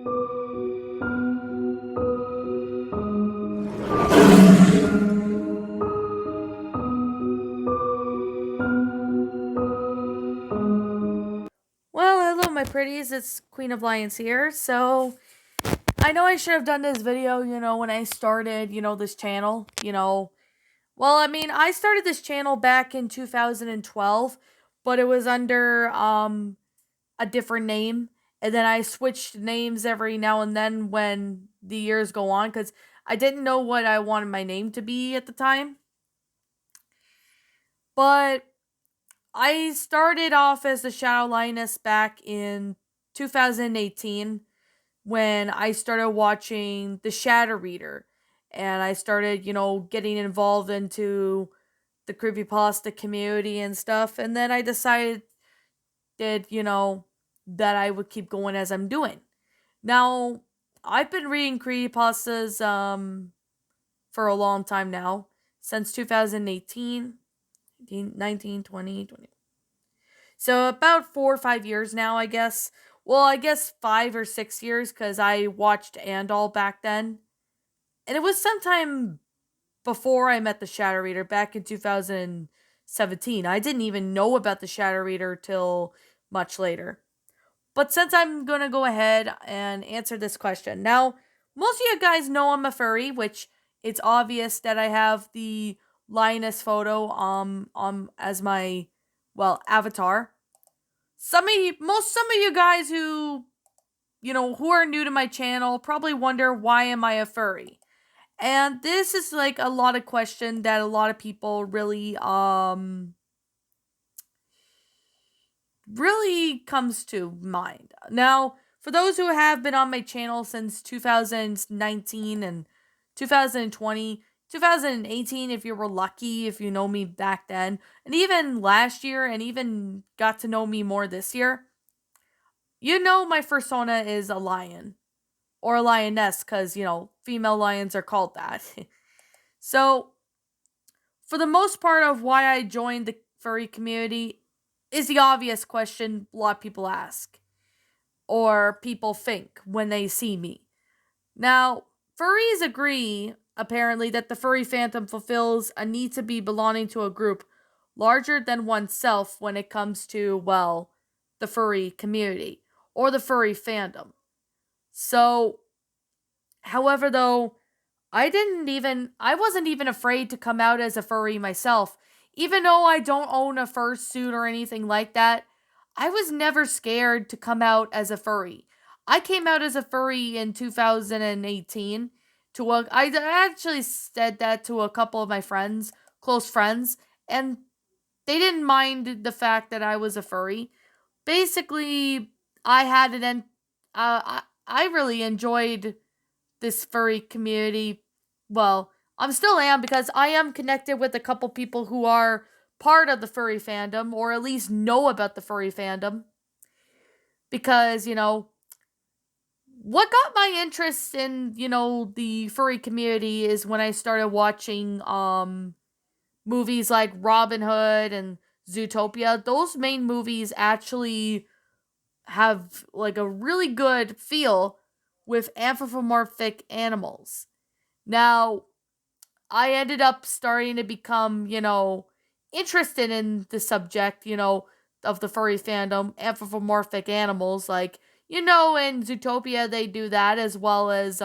Well, hello, my pretties. It's Queen of Lions here. So, I know I should have done this video, when I started, this channel. Well, I mean, I started this channel back in 2012, but it was under a different name. And then I switched names every now and then when the years go on because I didn't know what I wanted my name to be at the time. But I started off as the Shadow Lioness back in 2018 when I started watching The Shadow Reader. And I started, getting involved into the creepypasta community and stuff. And then I decided, that I would keep going as I'm doing. Now, I've been reading creepypastas for a long time now, since 2018, 19, 20, 20. So about 4 or 5 years now, I guess. Well, I guess 5 or 6 years because I watched Andal back then. And it was sometime before I met the Shadow Reader back in 2017. I didn't even know about the Shadow Reader till much later. But since I'm going to go ahead and answer this question. Now, most of you guys know I'm a furry, which it's obvious that I have the lioness photo as my avatar. Some of you guys who are new to my channel probably wonder, why am I a furry? And this is like a lot of question that a lot of people really comes to mind. Now, for those who have been on my channel since 2019 and 2020, 2018, if you were lucky, if you know me back then, and even last year, and even got to know me more this year, my persona is a lion or a lioness because, female lions are called that. So, for the most part of why I joined the furry community is the obvious question a lot of people ask or people think when they see me. Now, furries agree, apparently, that the furry phantom fulfills a need to be belonging to a group larger than oneself when it comes to, the furry community or the furry fandom. So, however, though, I wasn't even afraid to come out as a furry myself. Even though I don't own a fursuit or anything like that, I was never scared to come out as a furry. I came out as a furry in 2018 I actually said that to a couple of my friends, close friends, and they didn't mind the fact that I was a furry. Basically, I had it and I really enjoyed this furry community. Well, I'm still am because I am connected with a couple people who are part of the furry fandom or at least know about the furry fandom. Because, what got my interest in, the furry community is when I started watching movies like Robin Hood and Zootopia. Those main movies actually have like a really good feel with anthropomorphic animals. Now, I ended up starting to become, interested in the subject, of the furry fandom, anthropomorphic animals. Like, in Zootopia, they do that as well as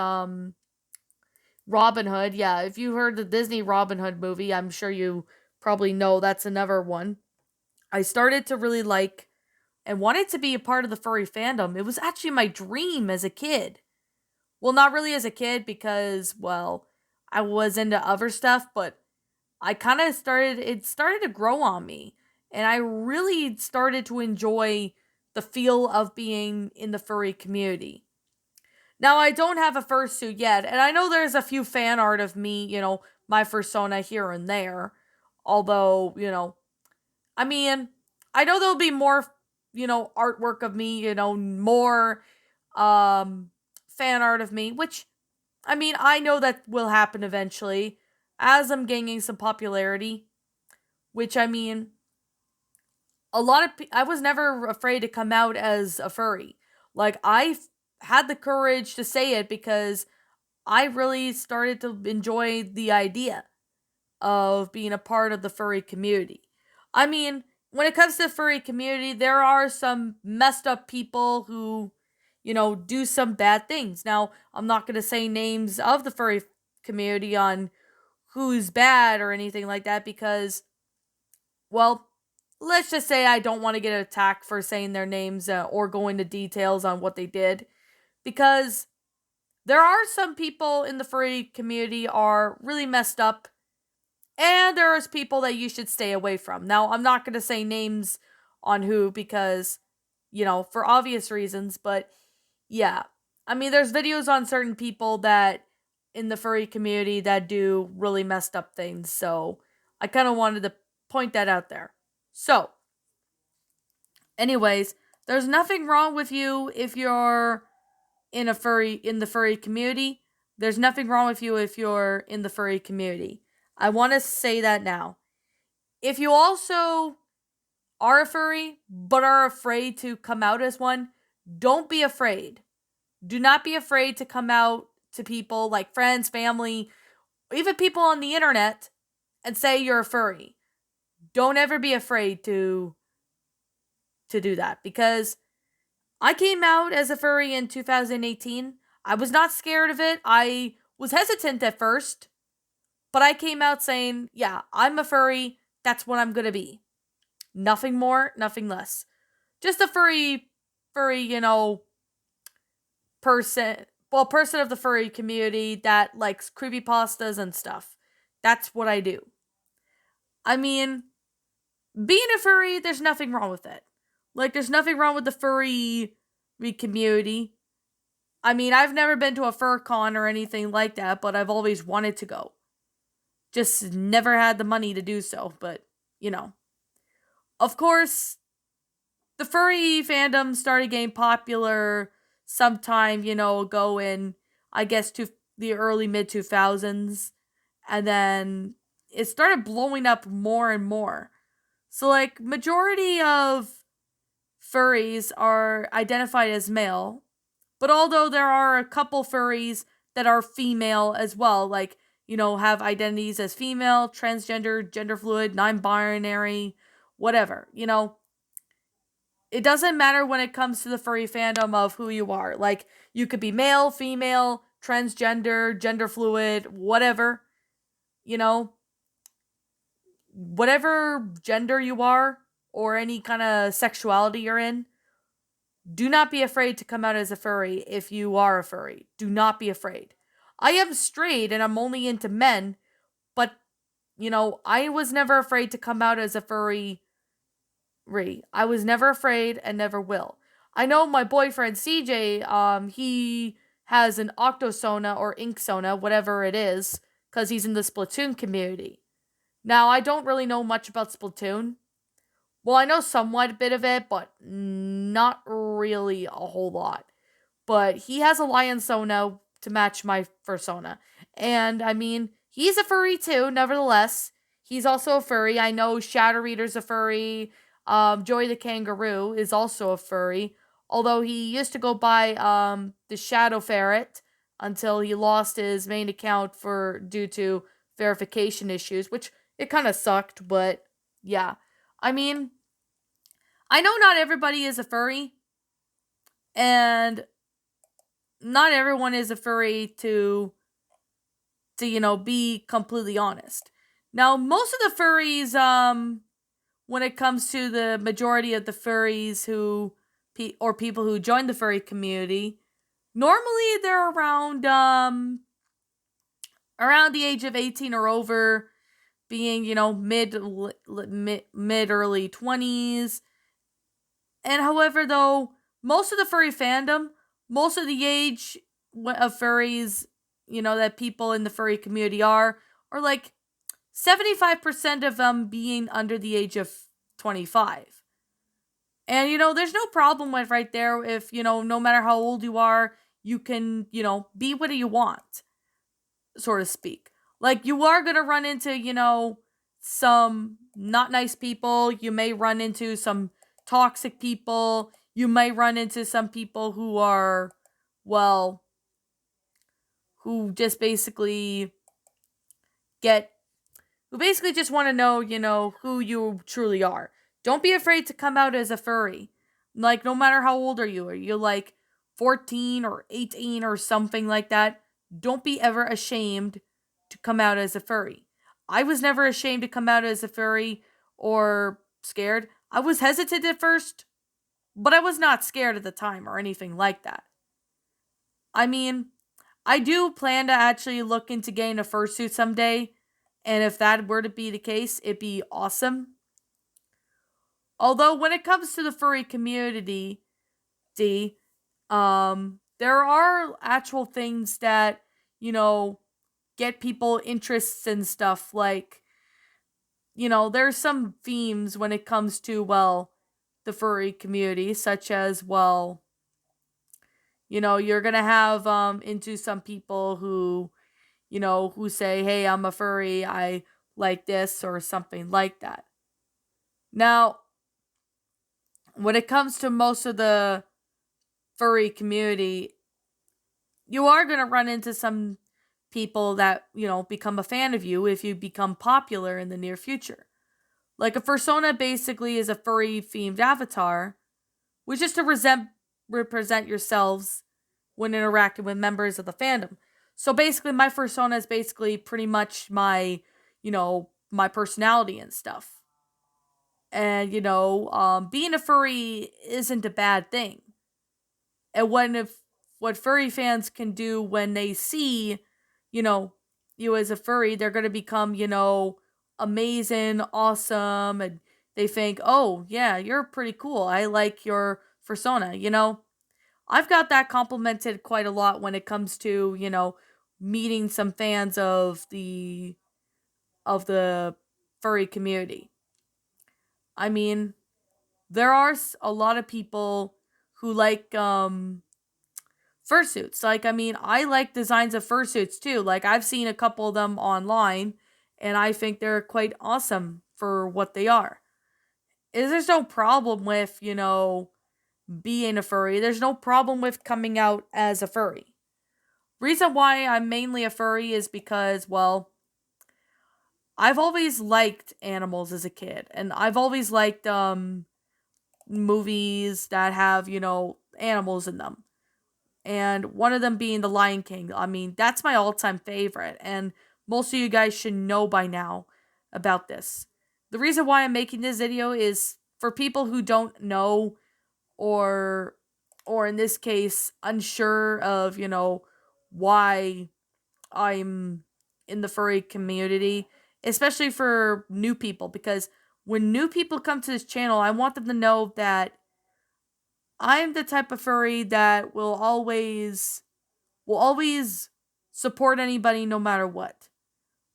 Robin Hood. Yeah, if you heard the Disney Robin Hood movie, I'm sure you probably know that's another one. I started to really like and wanted to be a part of the furry fandom. It was actually my dream as a kid. Well, not really as a kid because, I was into other stuff, but it started to grow on me. And I really started to enjoy the feel of being in the furry community. Now, I don't have a fursuit yet, and I know there's a few fan art of me, my persona here and there. Although, I mean, I know there'll be more, artwork of me, more fan art of me, which I mean, I know that will happen eventually as I'm gaining some popularity, which I mean, I was never afraid to come out as a furry. Like had the courage to say it because I really started to enjoy the idea of being a part of the furry community. I mean, when it comes to the furry community, there are some messed up people who, do some bad things. Now, I'm not going to say names of the furry community on who's bad or anything like that because, well, let's just say I don't want to get attacked for saying their names or go into details on what they did because there are some people in the furry community are really messed up and there's people that you should stay away from. Now, I'm not going to say names on who because, for obvious reasons, but yeah. I mean, there's videos on certain people that in the furry community that do really messed up things. So I kind of wanted to point that out there. So, anyways, there's nothing wrong with you if you're in the furry community. There's nothing wrong with you if you're in the furry community. I want to say that now. If you also are a furry but are afraid to come out as one, don't be afraid. Do not be afraid to come out to people like friends, family, even people on the internet and say you're a furry. Don't ever be afraid to do that because I came out as a furry in 2018. I was not scared of it. I was hesitant at first, but I came out saying, "Yeah, I'm a furry. That's what I'm going to be. Nothing more, nothing less. Just a furry, person of the furry community that likes creepypastas and stuff. That's what I do. I mean, being a furry, there's nothing wrong with it. Like, there's nothing wrong with the furry community. I mean, I've never been to a fur con or anything like that, but I've always wanted to go. Just never had the money to do so, but, Of course, the furry fandom started getting popular sometime, ago in, I guess, to the early mid 2000s. And then it started blowing up more and more. So, like, majority of furries are identified as male, but although there are a couple furries that are female as well, like, have identities as female, transgender, gender fluid, non-binary, whatever, it doesn't matter when it comes to the furry fandom of who you are. Like, you could be male, female, transgender, gender fluid, whatever, you know, whatever gender you are or any kind of sexuality you're in, do not be afraid to come out as a furry if you are a furry. Do not be afraid. I am straight and I'm only into men, but, I was never afraid to come out as a furry. I was never afraid and never will. I know my boyfriend CJ, he has an Octosona or Inksona, whatever it is, because he's in the Splatoon community. Now, I don't really know much about Splatoon. Well, I know somewhat a bit of it, but not really a whole lot. But he has a lion Sona to match my fursona. And I mean, he's a furry too, nevertheless. He's also a furry. I know Shadow Reader's a furry. Joey the Kangaroo is also a furry. Although he used to go by the Shadow Ferret until he lost his main account due to verification issues, which it kind of sucked, but yeah. I mean, I know not everybody is a furry, and not everyone is a furry to be completely honest. Now, most of the furries, when it comes to the majority of the furries or people who join the furry community, normally they're around the age of 18 or over, being, mid early 20s. And however, though, most of the furry fandom, most of the age of furries, that people in the furry community are like 75% of them being under the age of 25. And, there's no problem with right there if, no matter how old you are, you can, be what you want, so to speak. Like, you are going to run into, some not nice people. You may run into some toxic people. You may run into some people who are well, who just get basically just want to know, who you truly are. Don't be afraid to come out as a furry. Like, no matter how old are you? Are you like 14 or 18 or something like that? Don't be ever ashamed to come out as a furry. I was never ashamed to come out as a furry or scared. I was hesitant at first, but I was not scared at the time or anything like that. I mean, I do plan to actually look into getting a fursuit someday, and if that were to be the case, it'd be awesome. Although when it comes to the furry community, there are actual things that, you know, get people interests and stuff like, there's some themes when it comes to, well, the furry community, such as, well, you're gonna have into some people who, who say, hey, I'm a furry, I like this, or something like that. Now, when it comes to most of the furry community, you are going to run into some people that, become a fan of you if you become popular in the near future. Like a persona basically is a furry themed avatar, which is to represent yourselves when interacting with members of the fandom. So basically, my persona is basically pretty much my, my personality and stuff. And, being a furry isn't a bad thing. And what furry fans can do when they see, you know, you as a furry, they're going to become, amazing, awesome. And they think, oh, yeah, you're pretty cool. I like your persona, I've got that complimented quite a lot when it comes to, meeting some fans of the furry community. I mean, there are a lot of people who like fursuits. Like, I mean, I like designs of fursuits too. Like, I've seen a couple of them online, and I think they're quite awesome for what they are. There's no problem with, being a furry. There's no problem with coming out as a furry. Reason why I'm mainly a furry is because, well, I've always liked animals as a kid, and I've always liked movies that have, animals in them. And one of them being The Lion King. I mean, that's my all-time favorite, and most of you guys should know by now about this. The reason why I'm making this video is for people who don't know, or in this case unsure of, why I'm in the furry community, especially for new people, because when new people come to this channel, I want them to know that I'm the type of furry that will always support anybody no matter what.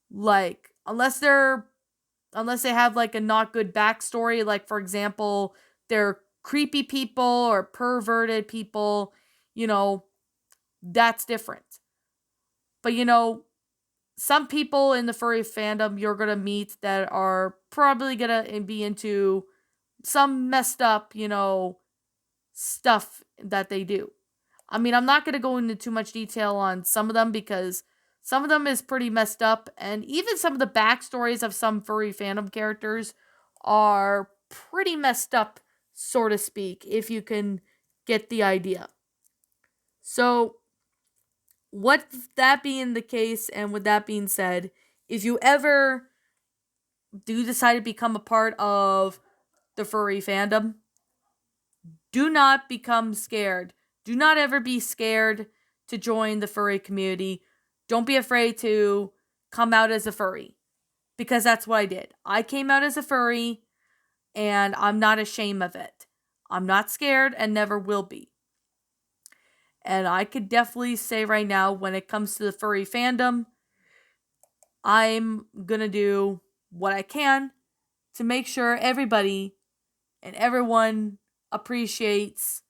Like, unless they have like a not good backstory, like for example, they're creepy people or perverted people, you know, that's different. But some people in the furry fandom you're gonna meet that are probably gonna be into some messed up, stuff that they do. I mean, I'm not going to go into too much detail on some of them because some of them is pretty messed up, and even some of the backstories of some furry fandom characters are pretty messed up, so to speak, if you can get the idea. So, what that being the case, and with that being said, if you ever do decide to become a part of the furry fandom, do not become scared. Do not ever be scared to join the furry community. Don't be afraid to come out as a furry, because that's what I did. I came out as a furry, and I'm not ashamed of it. I'm not scared and never will be. And I could definitely say right now, when it comes to the furry fandom, I'm gonna do what I can to make sure everybody and everyone appreciates,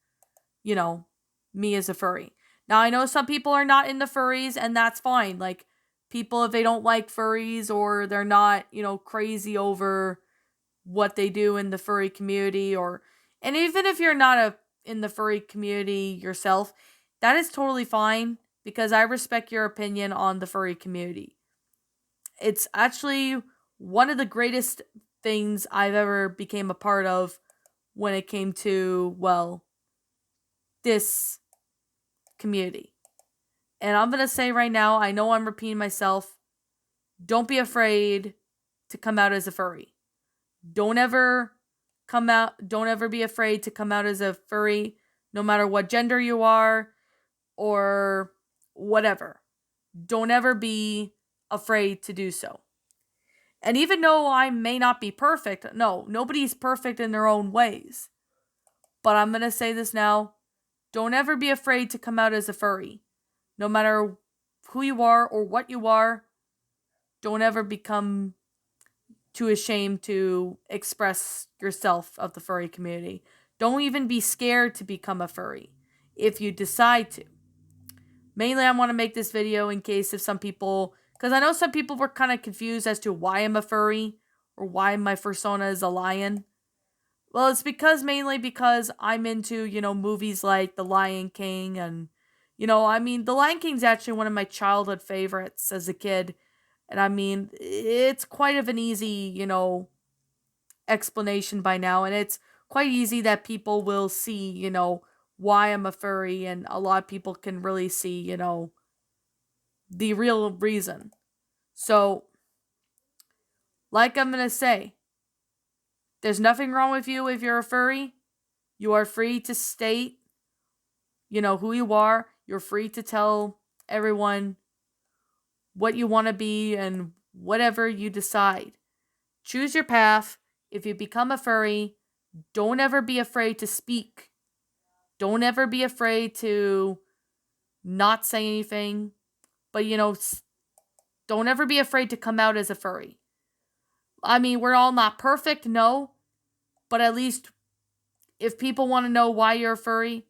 you know, me as a furry. Now, I know some people are not into furries, and that's fine. Like, people, if they don't like furries or they're not, crazy over what they do in the furry community, and even if you're not in the furry community yourself, that is totally fine because I respect your opinion on the furry community. It's actually one of the greatest things I've ever became a part of when it came to, well, this community. And I'm going to say right now, I know I'm repeating myself, don't be afraid to come out as a furry. Don't ever don't ever be afraid to come out as a furry, no matter what gender you are or whatever. Don't ever be afraid to do so. And even though I may not be perfect, no, nobody's perfect in their own ways. But I'm going to say this now. Don't ever be afraid to come out as a furry. No matter who you are or what you are, don't ever become too ashamed to express yourself of the furry community. Don't even be scared to become a furry if you decide to. Mainly, I want to make this video in case if some people, because I know some people were kind of confused as to why I'm a furry or why my persona is a lion. Well, it's mainly because I'm into, movies like The Lion King and, The Lion King's actually one of my childhood favorites as a kid. And it's quite of an easy, explanation by now. And it's quite easy that people will see, why I'm a furry. And a lot of people can really see, the real reason. So, like I'm going to say, there's nothing wrong with you if you're a furry. You are free to state, who you are. You're free to tell everyone what you want to be and whatever you decide. Choose your path. If you become a furry, don't ever be afraid to speak. Don't ever be afraid to not say anything. But, don't ever be afraid to come out as a furry. We're all not perfect, no. But at least if people want to know why you're a furry,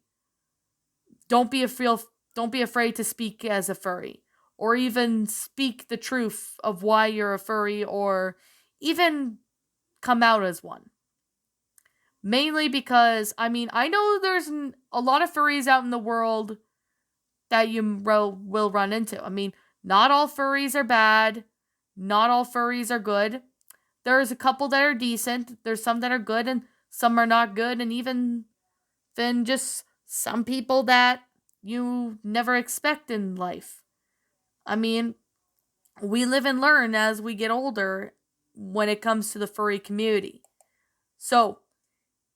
don't be afraid to speak as a furry. Or even speak the truth of why you're a furry or even come out as one. Mainly because, I know there's a lot of furries out in the world that you will run into. Not all furries are bad. Not all furries are good. There's a couple that are decent. There's some that are good and some are not good. And even then just some people that you never expect in life. We live and learn as we get older when it comes to the furry community. So,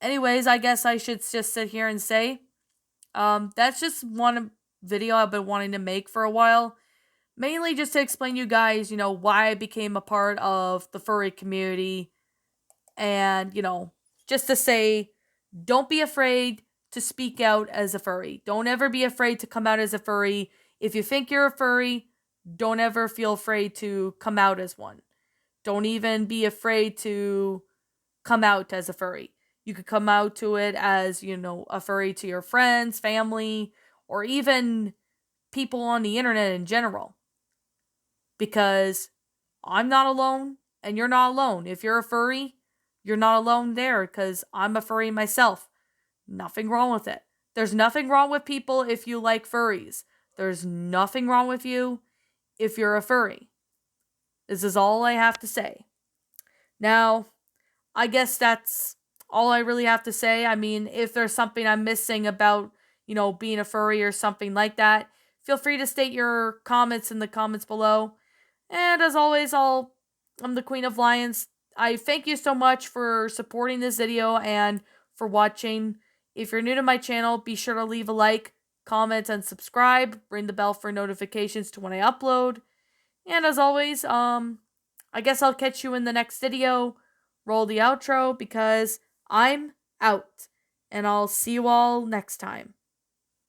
anyways, I guess I should just sit here and say, that's just one video I've been wanting to make for a while. Mainly just to explain to you guys, why I became a part of the furry community. And, just to say, don't be afraid to speak out as a furry. Don't ever be afraid to come out as a furry. If you think you're a furry, don't ever feel afraid to come out as one. Don't even be afraid to come out as a furry. You could come out to it as, a furry to your friends, family, or even people on the internet in general. Because I'm not alone and you're not alone. If you're a furry, you're not alone there because I'm a furry myself. Nothing wrong with it. There's nothing wrong with people if you like furries. There's nothing wrong with you if you're a furry. This is all I have to say. Now, I guess that's all I really have to say. If there's something I'm missing about, being a furry or something like that, feel free to state your comments in the comments below. And as always, I'm the Queen of Lions. I thank you so much for supporting this video and for watching. If you're new to my channel, be sure to leave a like, comment, and subscribe. Ring the bell for notifications to when I upload. And as always, I guess I'll catch you in the next video. Roll the outro because I'm out. And I'll see you all next time.